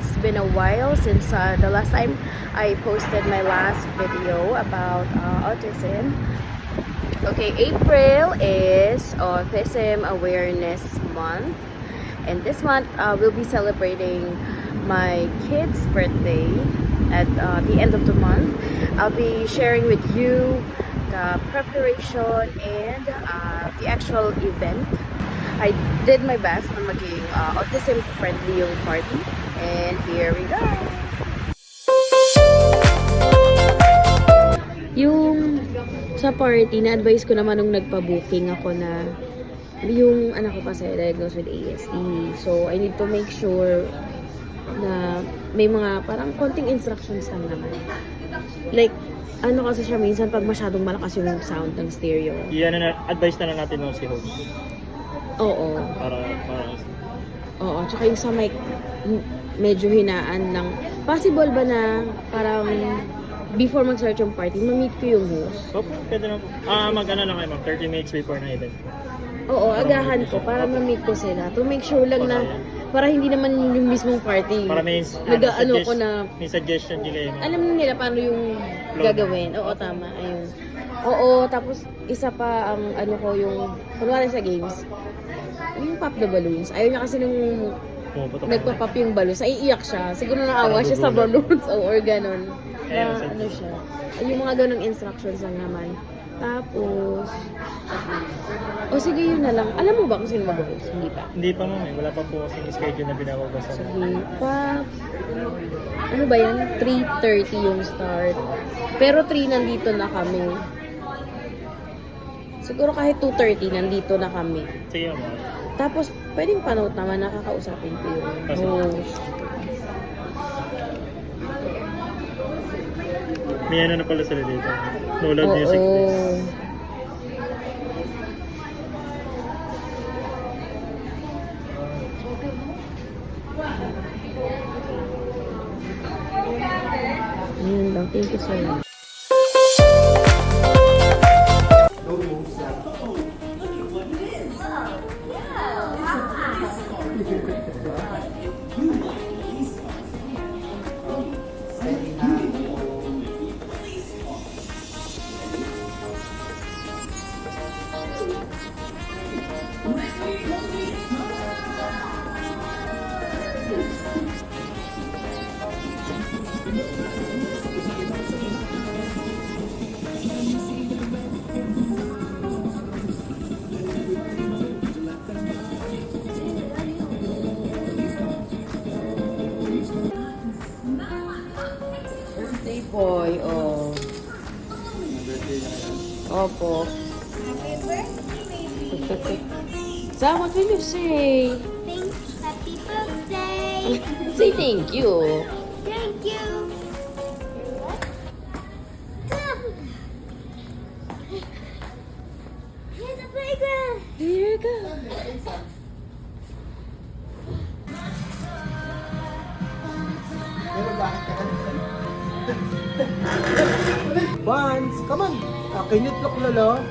it's been a while since the last time I posted my last video about autism. Okay, April is Autism Awareness Month, and this month we'll be celebrating my kid's birthday at the end of the month. I'll be sharing with you the preparation and the actual event. I did my best na maging autism friendly yung party, and here we go. Yung sa party, na-advise ko naman nung nagpa-booking ako na yung anak ko kasi diagnosed with ASD. So, I need to make sure na may mga parang konting instructions lang naman. Like, ano kasi siya minsan pag masyadong malakas yung sound ng stereo. Yan na, advice na lang natin no, si host. Oo. Para Oo, tsaka yung sa mic, medyo hinaan lang. Possible ba na parang before mag-start yung party, ma-meet ko yung host? oh, pwede na po. Mag-ano lang kayo, 30 minutes before na event. Oo, agahan ko para ma-meet ko sila. To make sure lang na, para hindi naman yung mismong party. Para may, ko na, may suggestion nila yun. alam nila paano yung gagawin. Oo, tama. Ayun. Oo, tapos isa pa ang ano ko yung, kunwari sa games, yung pop the balloons. Ayaw niya kasi nung nagpa-pop yung balloons, ay iiyak siya. Siguro naawa siya sa balloons or ganon. Na ano siya. Ay, yung mga ganong instructions lang naman. Tapos, sige yun na lang. Alam mo ba kung sino mag-host? Hindi pa. Hindi pa ma'am, wala pa po kasing schedule na binababasa. Sige pa. Ano ba yan? 3:30 yung start. Pero 3 nandito na kami. Siguro kahit 2:30 nandito na kami. Sige ma'am. Tapos, pwedeng panote naman, nakakausapin ko yung host. May ano na pala sila dito. No Loud Music Days. Ayun lang. Thank you so much. Birthday boy, oh. Opo. Happy birthday, baby. Sam, what will you say? Happy birthday. Say thank you. Thank you. Here's the playground. Here you go. Vance, come on. Can you look lalo?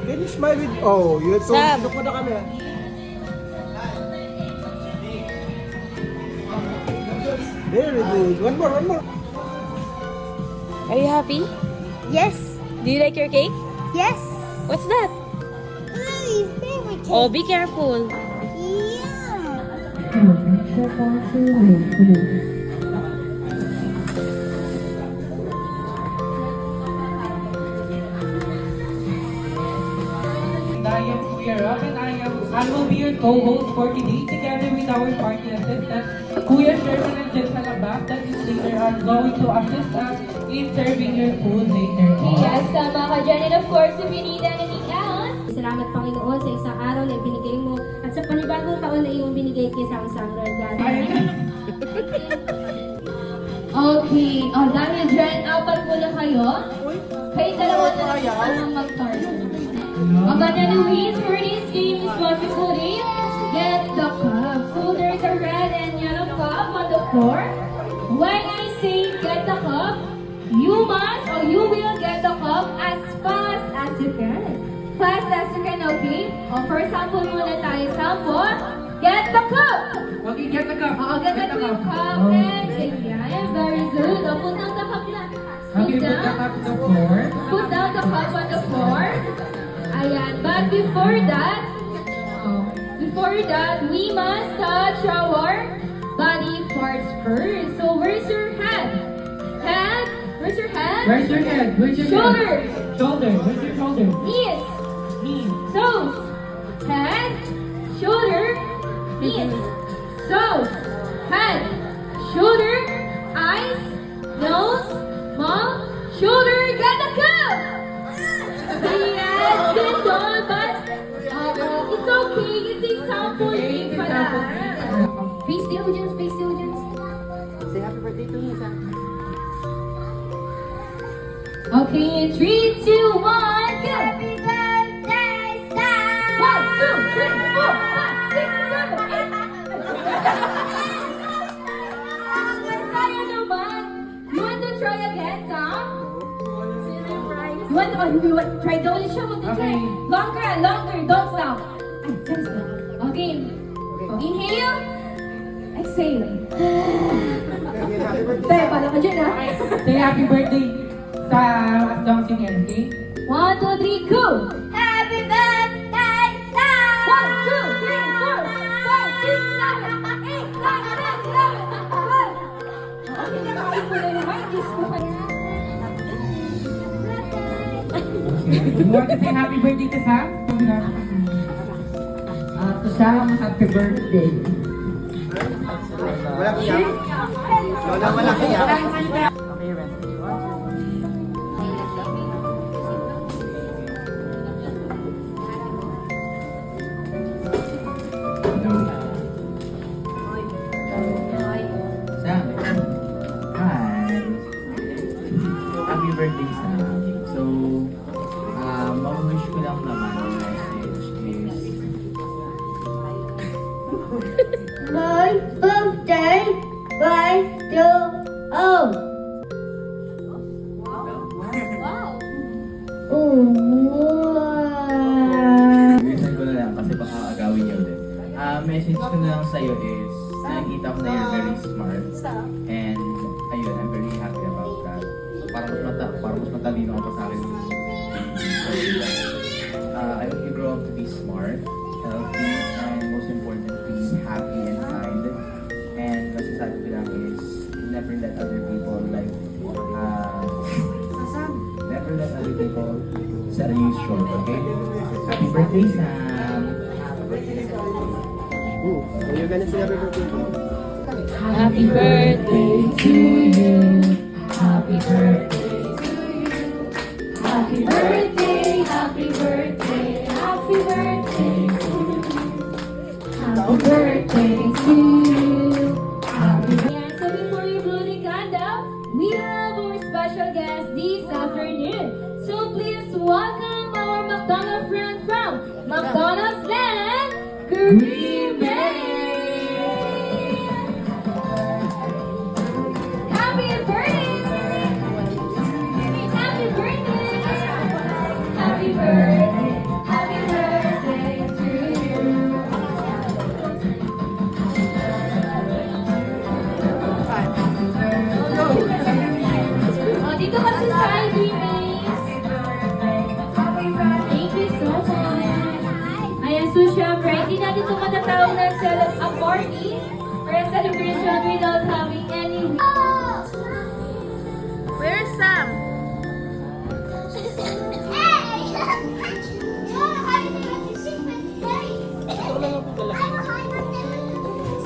Can you smile with... Oh, you told Sam. look mo na kami. Very good. One more. Are you happy? Yes. Do you like your cake? Yes. What's that? Ooh, favorite cake. Oh, be careful. Yeah. I am Kuya Rob and I will be your co-host for today together with our party assistant, Kuya Sherman and Jen Salabak, that is later on going to assist us in serving your food later on. Yes, tama ka dyan. And of course, if you need anything else, salamat Panginoon sa isang araw na ibinigay mo at sa panibagong taon na iyong binigay kisang-isang regalo. Okay, dahil dyan, apat po na kayo. Kayo dalawa na lang mag-partner. Maganda Luis, for this game is what we call it, get the cup. So there's a red and yellow cup on the floor. When I say get the cup, you must or you will get the cup as fast as you can. Fast as you can, okay? O, for sample muna tayo. Sample, get the cup! Okay, get the cup. Oo, get the cup. Okay. Okay, put the cup on the floor. Put down the cup on the floor. Ayan. But before that, we must touch our body parts first. So where's your head? Head? Where's your head? Where's your head? Where's your Shoulders. head? Shoulder. Where's your shoulder? Knees. Knee. Toes. Head. Shoulder. Knees. Toes. Head. Shoulder. Eyes. Nose. Mouth. Shoulder. Get the cup. Yes, been done, but it's okay. It's a sample thing for that. Face the audience. Face the audience. Say happy birthday to me, Sam. Okay, in 3, 2, 1, go! Happy birthday, Sam! 1, 2, 3, 4, 5, 6, 7, 8. Sayang naman. You want to try again, Sam? You want to try daw ulit siya? Want to try? Okay. Longer. Don't stop. Ay, don't stop. Okay. Inhale. Exhale. Tayo, pala ka dyan, ha? Say happy birthday sa as long as you can, okay? 1, 2, 3, go! Happy birthday, Sam! 1, 2, 3, 4, 5, 6, 7, 8, 9, 10, 11, 12. Okay na, makaipula naman. Diyos ko pa na. You want to say happy birthday to Sam? To Sam, happy birthday. Wala kaya? Lola, wala kaya? Okay, rest. Sam. Hi. Happy birthday, Sam. So, ma-wish ko lang naman ang message is, My birthday by the oh. reason ko na lang kasi baka agawin niya ulit. Message ko na lang sa'yo is, nakikita ko na you're very smart. And, ayun, I'm very happy about that. Parang mas matalino ka pa sa akin. I hope you grow up to be smart, healthy, and most importantly, happy and kind. And masasabi ko lang is, never let other people never let other people sell you short, okay? Happy birthday, Sam! So you're gonna say happy birthday to me? Happy birthday to you. Happy birthday to you. Happy birthday, happy birthday, happy birthday to you. Happy birthday to you. Happy birthday. So before we blow the candle, we have our special guest this afternoon. So please welcome our McDonald's friend from McDonald's Land, Green Bay. Happy birthday! Happy birthday! Happy birthday! Happy birthday to you! Oh, dito ka sa side, Greenies. Thank you so much. Ayan, so syempre, hindi natin ito matatawag na a party or a celebration without having any... Where's Sam?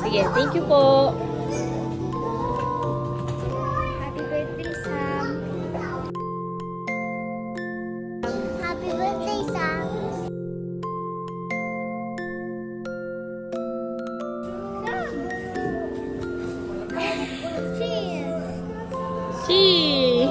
Sige, thank you po. Happy birthday, Sam. Happy birthday, Sam. Cheers. Gee.